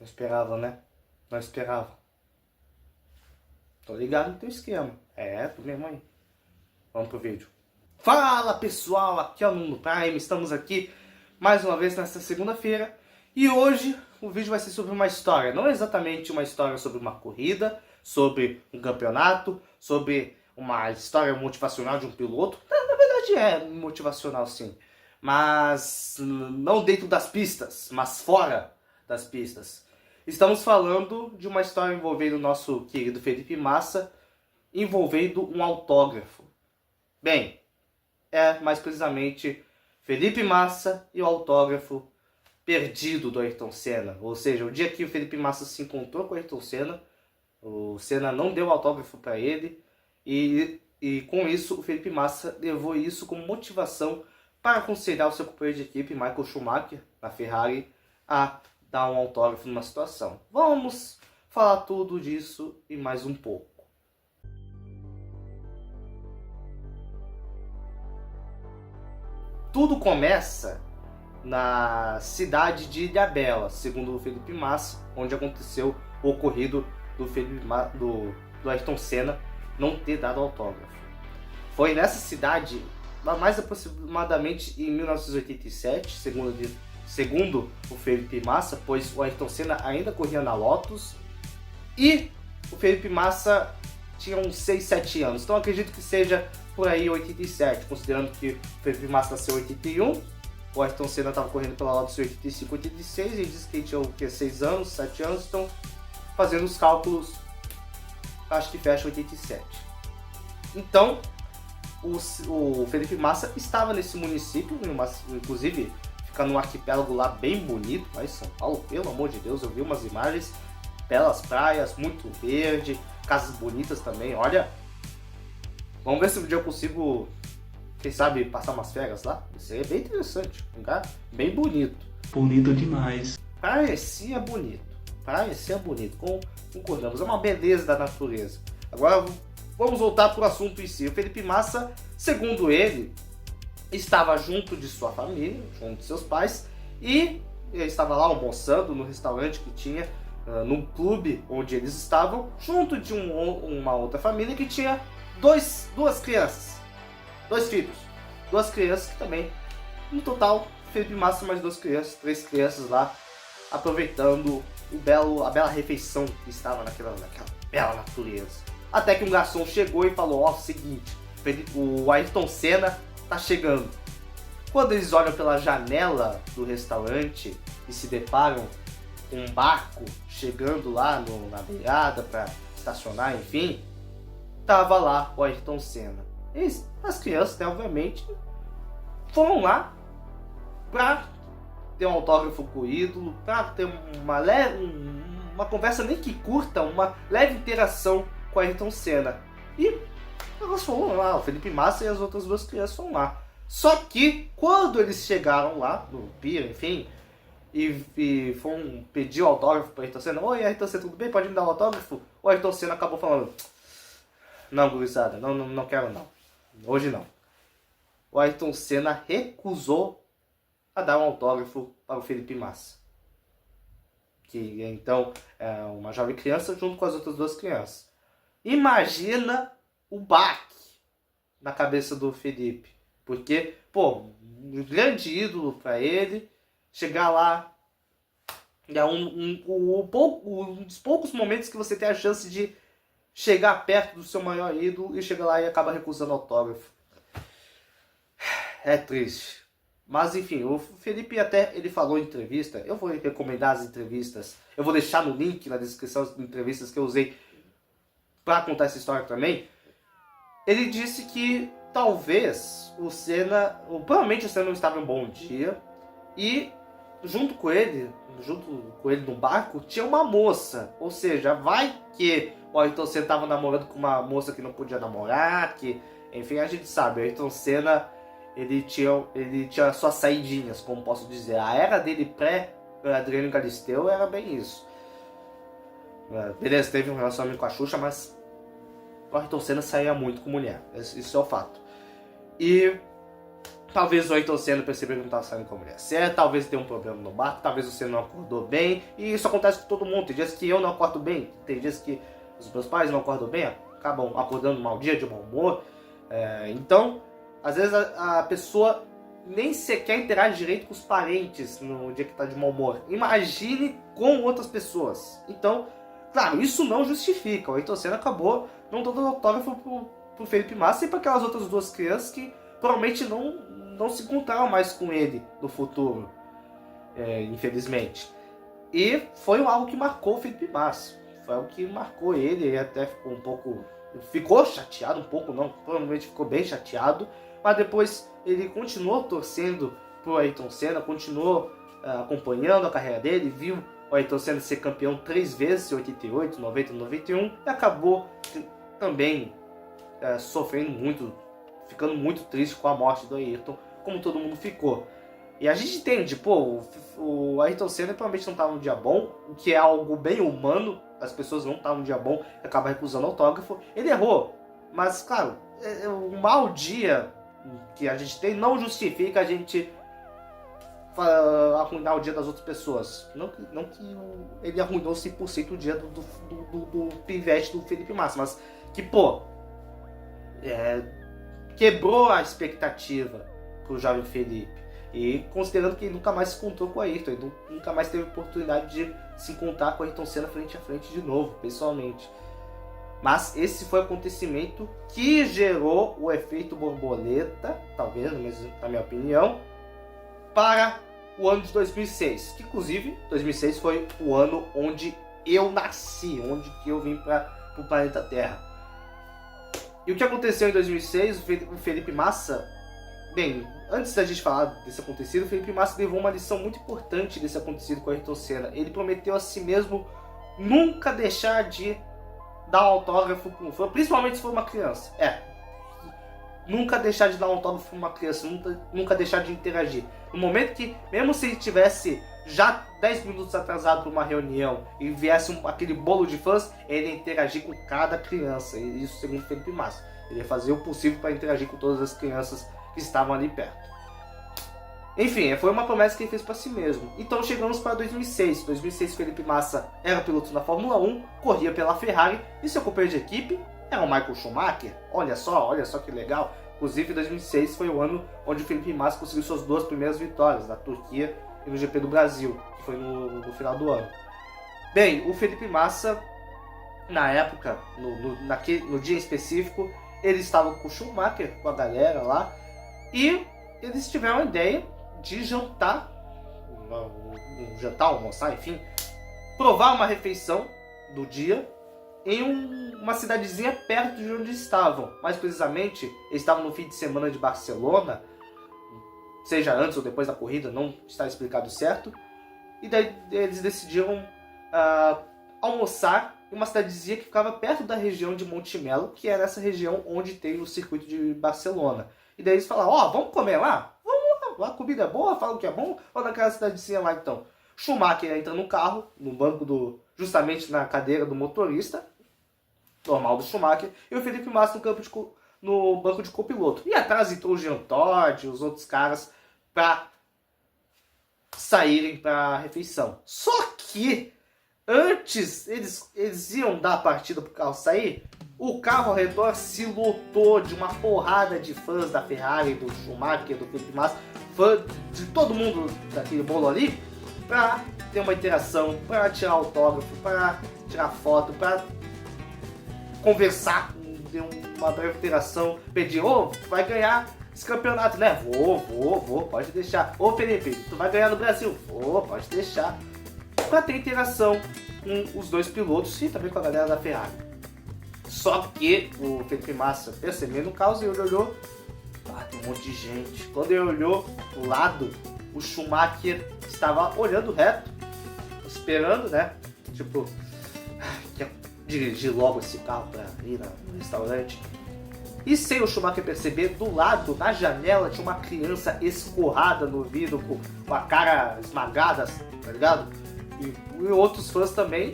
esperava, né? Não esperava. Tô ligado no teu esquema. Tu mesmo aí. Vamos pro vídeo. Fala pessoal, aqui é o Nuno Prime. Estamos aqui mais uma vez nesta segunda-feira. E hoje o vídeo vai ser sobre uma história. Não exatamente uma história sobre uma corrida, sobre um campeonato, sobre uma história motivacional de um piloto. Na verdade é motivacional sim. Mas não dentro das pistas, mas fora das pistas. Estamos falando de uma história envolvendo o nosso querido Felipe Massa, envolvendo um autógrafo. Bem, mais precisamente Felipe Massa e o autógrafo perdido do Ayrton Senna. Ou seja, o dia que o Felipe Massa se encontrou com o Ayrton Senna, o Senna não deu autógrafo para ele e com isso o Felipe Massa levou isso como motivação para aconselhar o seu companheiro de equipe, Michael Schumacher, na Ferrari, a dar um autógrafo numa situação. Vamos falar tudo disso e mais um pouco. Tudo começa na cidade de Ilhabela, segundo o Felipe Massa, onde aconteceu o ocorrido do Ayrton Senna não ter dado autógrafo. Foi nessa cidade, mais aproximadamente em 1987, segundo o Felipe Massa, pois o Ayrton Senna ainda corria na Lotus e o Felipe Massa tinha uns 6, 7 anos. Então acredito que seja por aí 87, considerando que o Felipe Massa nasceu em 81, o Ayrton Senna estava correndo pela Lotus em 85, 86, e diz que ele tinha 6 anos, 7 anos, então fazendo os cálculos, acho que fecha 87. Então, o Felipe Massa estava nesse município, inclusive fica num arquipélago lá bem bonito, lá em São Paulo, pelo amor de Deus, eu vi umas imagens, belas praias, muito verde, casas bonitas também, olha. Vamos ver se um dia eu consigo, quem sabe, passar umas férias lá. Isso aí é bem interessante, um lugar bem bonito. Bonito demais. Parecia bonito, concordamos, é uma beleza da natureza. Agora vamos voltar para o assunto em si. O Felipe Massa, segundo ele, estava junto de sua família, junto de seus pais, e ele estava lá almoçando no restaurante que tinha, no clube onde eles estavam, junto de uma outra família que tinha duas crianças, 2 filhos, 2 crianças que também, no total, Felipe Massa mais 2 crianças, 3 crianças lá, aproveitando a bela refeição que estava naquela bela natureza. Até que um garçom chegou e falou, seguinte, o Ayrton Senna tá chegando. Quando eles olham pela janela do restaurante e se deparam com um barco chegando lá na beirada para estacionar, enfim, tava lá o Ayrton Senna. E as crianças, né, obviamente, foram lá para ter um autógrafo com o ídolo, para ter uma conversa nem que curta, uma leve interação com o Ayrton Senna. E elas foram lá, o Felipe Massa e as outras 2 crianças foram lá. Só que quando eles chegaram lá, no pier, enfim, e foram pedir o autógrafo para o Ayrton Senna, oi Ayrton Senna, tudo bem? Pode me dar o autógrafo? O Ayrton Senna acabou falando, não, gurizada, não quero não, hoje não. O Ayrton Senna recusou a dar um autógrafo para o Felipe Massa, que então é uma jovem criança junto com as outras 2 crianças. Imagina o baque na cabeça do Felipe, porque, um grande ídolo para ele, chegar lá, é um dos poucos momentos que você tem a chance de chegar perto do seu maior ídolo e chega lá e acaba recusando autógrafo. É triste. Mas enfim, o Felipe até ele falou em entrevista, eu vou recomendar as entrevistas, eu vou deixar no link na descrição as entrevistas que eu usei para contar essa história também. Ele disse que talvez provavelmente o Senna não estava em um bom dia e junto com ele no barco tinha uma moça, ou seja, vai que o Ayrton Senna estava namorando com uma moça que não podia namorar, que, enfim, a gente sabe, o Ayrton Senna ele tinha suas saidinhas, como posso dizer. A era dele pré-Adriano Galisteu era bem isso. Beleza, teve um relacionamento com a Xuxa, mas o Ayrton Senna saía muito com mulher. Isso é o fato. E Talvez o Ayrton Senna percebeu que não estava saindo com a mulher certa, talvez tenha um problema no barco, talvez o Senna não acordou bem, e isso acontece com todo mundo. Tem dias que eu não acordo bem, tem dias que os meus pais não acordam bem, acabam acordando mau dia, de mau humor. Então, às vezes a pessoa nem sequer interage direito com os parentes no dia que está de mau humor. Imagine com outras pessoas. Então, claro, isso não justifica. O Ayrton Senna acabou não dando autógrafo pro Felipe Massa e para aquelas outras duas crianças que provavelmente não se encontraram mais com ele no futuro, infelizmente. E foi algo que marcou o Felipe Massa. Foi algo que marcou ele. Ele até ficou um pouco... Ficou chateado um pouco, não. Provavelmente ficou bem chateado. Mas depois ele continuou torcendo pro Ayrton Senna. Continuou acompanhando a carreira dele. Viu o Ayrton Senna ser campeão 3 vezes, em 88, 90 e 91. E acabou também sofrendo muito, ficando muito triste com a morte do Ayrton, como todo mundo ficou. E a gente entende, pô, o Ayrton Senna provavelmente não estava num dia bom, o que é algo bem humano, as pessoas não estavam num dia bom e acabam recusando autógrafo. Ele errou, mas claro, um mau dia que a gente tem não justifica a gente arruinar o dia das outras pessoas. Não que ele arruinou 100% o dia do pivete do Felipe Massa, mas que, pô, quebrou a expectativa pro jovem Felipe. E considerando que ele nunca mais se encontrou com o Ayrton, ele nunca mais teve oportunidade de se encontrar com o Ayrton Senna frente a frente de novo, pessoalmente. Mas esse foi o acontecimento que gerou o efeito borboleta, talvez, na minha opinião, para o ano de 2006. Que inclusive, 2006 foi o ano onde eu nasci, onde que eu vim para o planeta Terra. E o que aconteceu em 2006, o Felipe Massa... Bem, antes da gente falar desse acontecido, o Felipe Massa levou uma lição muito importante desse acontecido com o Ayrton Senna. Ele prometeu a si mesmo nunca deixar de dar autógrafo para um fã, principalmente se for uma criança. Nunca deixar de dar autógrafo para uma criança, nunca deixar de interagir. No momento que, mesmo se ele tivesse já 10 minutos atrasado para uma reunião e viesse aquele bolo de fãs, ele ia interagir com cada criança. Isso segundo o Felipe Massa. Ele ia fazer o possível para interagir com todas as crianças que estavam ali perto. Enfim, foi uma promessa que ele fez para si mesmo. Então chegamos para 2006. 2006 Felipe Massa era piloto na Fórmula 1, corria pela Ferrari e seu companheiro de equipe era o Michael Schumacher. Olha só que legal. Inclusive 2006 foi o ano onde o Felipe Massa conseguiu suas 2 primeiras vitórias, na Turquia e no GP do Brasil, que foi no final do ano. Bem, o Felipe Massa, na época, no dia específico, ele estava com o Schumacher, com a galera lá, e eles tiveram a ideia de jantar, almoçar, enfim, provar uma refeição do dia em uma cidadezinha perto de onde estavam. Mais precisamente, eles estavam no fim de semana de Barcelona, seja antes ou depois da corrida, não está explicado certo, e daí eles decidiram almoçar em uma cidadezinha que ficava perto da região de Montemelo, que era essa região onde tem o circuito de Barcelona. E daí eles falaram, vamos comer lá? Vamos lá, a comida é boa, falam que é bom, vamos naquela cidadezinha lá então. Schumacher entra no carro, no banco justamente na cadeira do motorista, normal do Schumacher, e o Felipe Massa no banco de copiloto. E atrás entrou o Jean Todt e os outros caras para saírem para a refeição. Só que antes eles iam dar a partida para o carro sair, o carro ao redor se lotou de uma porrada de fãs da Ferrari, do Schumacher, do Felipe Massa, fã de todo mundo daquele bolo ali, para ter uma interação, para tirar autógrafo, para tirar foto, para conversar, ter uma breve interação, pedir, vai ganhar esse campeonato, né? Vou, pode deixar. Felipe, tu vai ganhar no Brasil? Vou, pode deixar. Para ter interação com os dois pilotos e também com a galera da Ferrari. Só que o Felipe Massa, percebendo o caos, ele olhou, tem um monte de gente. Quando ele olhou pro lado, o Schumacher estava olhando reto, esperando, né? Tipo, quer dirigir logo esse carro para ir no restaurante. E sem o Schumacher perceber, do lado, na janela, tinha uma criança escorrada no vidro, com a cara esmagada, tá ligado? E outros fãs também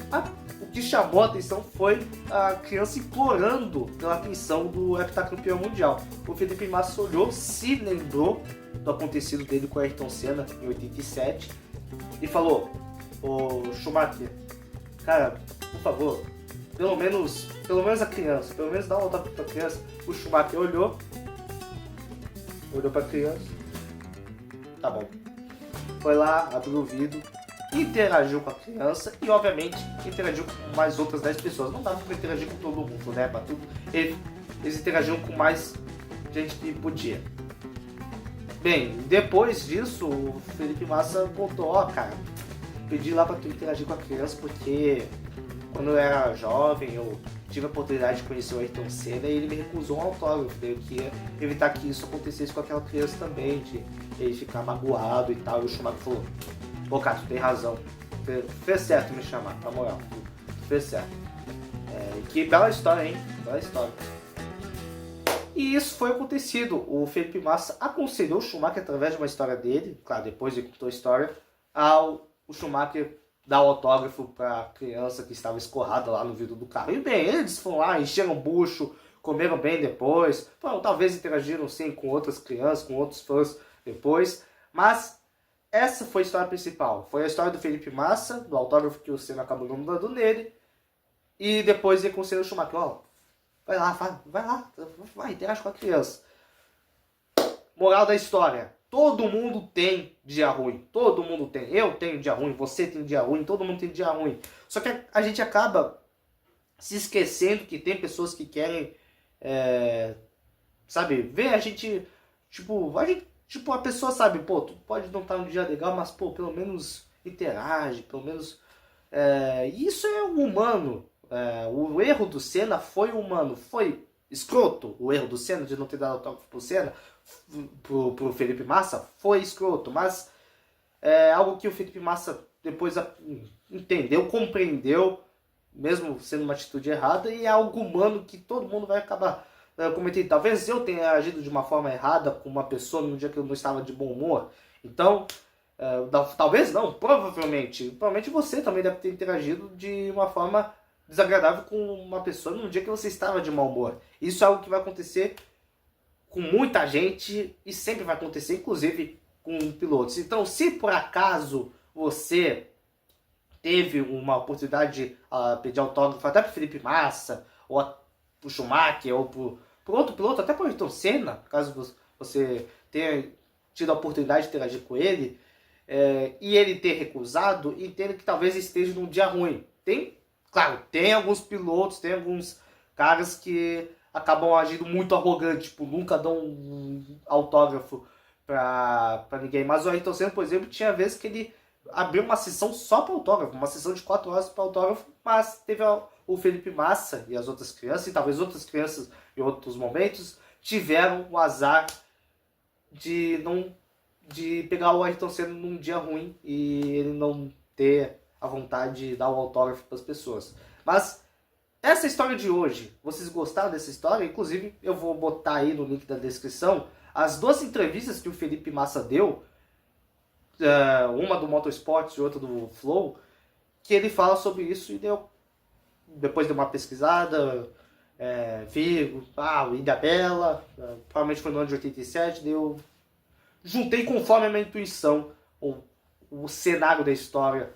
o que chamou a atenção foi a criança implorando pela atenção do heptacampeão mundial. O Felipe Massa olhou, se lembrou do acontecido dele com o Ayrton Senna em 87 e falou: ô Schumacher, cara, por favor, pelo menos a criança, pelo menos dá uma volta pra criança. O Schumacher olhou pra criança, tá bom, foi lá, abriu o vidro, interagiu com a criança e obviamente interagiu com mais outras 10 pessoas. Não dava pra interagir com todo mundo, né? Pra tudo. Eles interagiam com mais gente que podia. Bem, depois disso, o Felipe Massa contou: ó, cara, pedi lá pra tu interagir com a criança porque quando eu era jovem eu tive a oportunidade de conhecer o Ayrton Senna e ele me recusou um autógrafo. Eu queria evitar que isso acontecesse com aquela criança também, de ele ficar magoado e tal. E o Schumacher falou: pô, cara, tu tem razão, fez certo me chamar, na moral, tu fez certo. Que bela história, hein? Bela história. E isso foi acontecido. O Felipe Massa aconselhou o Schumacher através de uma história dele, claro, depois ele contou a história, o Schumacher dar o autógrafo para a criança que estava escorrada lá no vidro do carro. E bem, eles foram lá, encheram o bucho, comeram bem depois, talvez interagiram sim com outras crianças, com outros fãs depois, mas essa foi a história principal. Foi a história do Felipe Massa, do autógrafo que o Senna acabou não dando nele, e depois ele aconselhou o Schumacher: ó, vai lá, interage com a criança. Moral da história: todo mundo tem dia ruim. Todo mundo tem. Eu tenho dia ruim, você tem dia ruim, todo mundo tem dia ruim. Só que a gente acaba se esquecendo que tem pessoas que querem, sabe, ver a gente, a pessoa sabe, pô, tu pode não estar num dia legal, mas, pô, pelo menos interage, pelo menos... isso é humano. O erro do Senna foi humano, foi escroto o erro do Senna de não ter dado autógrafo pro Senna, pro Felipe Massa, foi escroto, mas é algo que o Felipe Massa depois entendeu, compreendeu, mesmo sendo uma atitude errada, e é algo humano que todo mundo vai acabar cometendo. Talvez eu tenha agido de uma forma errada com uma pessoa num dia que eu não estava de bom humor, então... talvez não, provavelmente você também deve ter interagido de uma forma desagradável com uma pessoa num dia que você estava de mau humor. Isso é algo que vai acontecer com muita gente e sempre vai acontecer, inclusive com pilotos. Então, se por acaso você teve uma oportunidade de pedir autógrafo até para Felipe Massa, ou para o Schumacher, ou para outro piloto, até para o Ayrton Senna, caso você tenha tido a oportunidade de interagir com ele, e ele ter recusado, entenda que talvez esteja num dia ruim. Claro, tem alguns pilotos, tem alguns caras que acabam agindo muito arrogante, tipo, nunca dão um autógrafo pra ninguém. Mas o Ayrton Senna, por exemplo, tinha vezes que ele abriu uma sessão só para autógrafo, uma sessão de 4 horas para autógrafo, mas teve o Felipe Massa e as outras crianças, e talvez outras crianças em outros momentos, tiveram o azar de pegar o Ayrton Senna num dia ruim e ele não ter a vontade de dar o autógrafo para as pessoas. Mas essa história de hoje, vocês gostaram dessa história? Inclusive, eu vou botar aí no link da descrição as 2 entrevistas que o Felipe Massa deu, uma do Motorsport e outra do Flow, que ele fala sobre isso e depois deu uma pesquisada, vi, o Ilha Bela, provavelmente foi no ano de 87, juntei conforme a minha intuição o cenário da história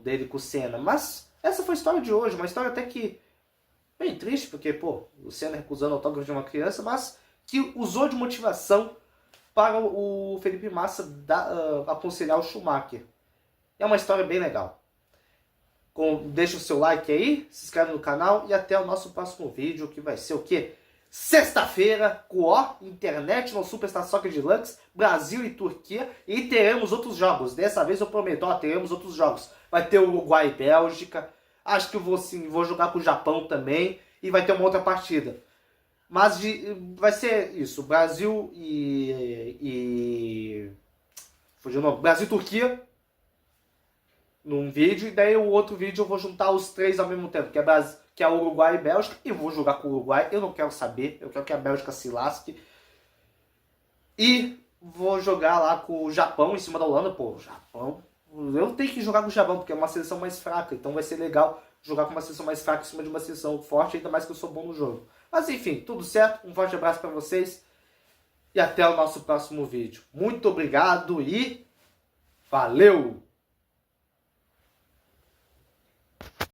dele com o Senna. Mas essa foi a história de hoje, uma história até que bem triste, porque, pô, o Senna recusando autógrafo de uma criança, mas que usou de motivação para o Felipe Massa aconselhar o Schumacher. É uma história bem legal. Deixa o seu like aí, se inscreve no canal e até o nosso próximo vídeo, que vai ser o quê? Sexta-feira, com internet no Superstar Soccer Deluxe, Brasil e Turquia, e teremos outros jogos. Dessa vez eu prometo, teremos outros jogos. Vai ter Uruguai e Bélgica, acho que eu vou jogar com o Japão também, e vai ter uma outra partida. Mas vai ser isso, Brasil fugiu o nome, Brasil e Turquia, num vídeo, e daí o outro vídeo eu vou juntar os 3 ao mesmo tempo, que é Uruguai e Bélgica, e vou jogar com o Uruguai, eu não quero saber, eu quero que a Bélgica se lasque. E vou jogar lá com o Japão em cima da Holanda, pô, o Japão, eu tenho que jogar com o Japão, porque é uma seleção mais fraca, então vai ser legal jogar com uma seleção mais fraca em cima de uma seleção forte, ainda mais que eu sou bom no jogo. Mas enfim, tudo certo. Um forte abraço para vocês e até o nosso próximo vídeo. Muito obrigado e valeu!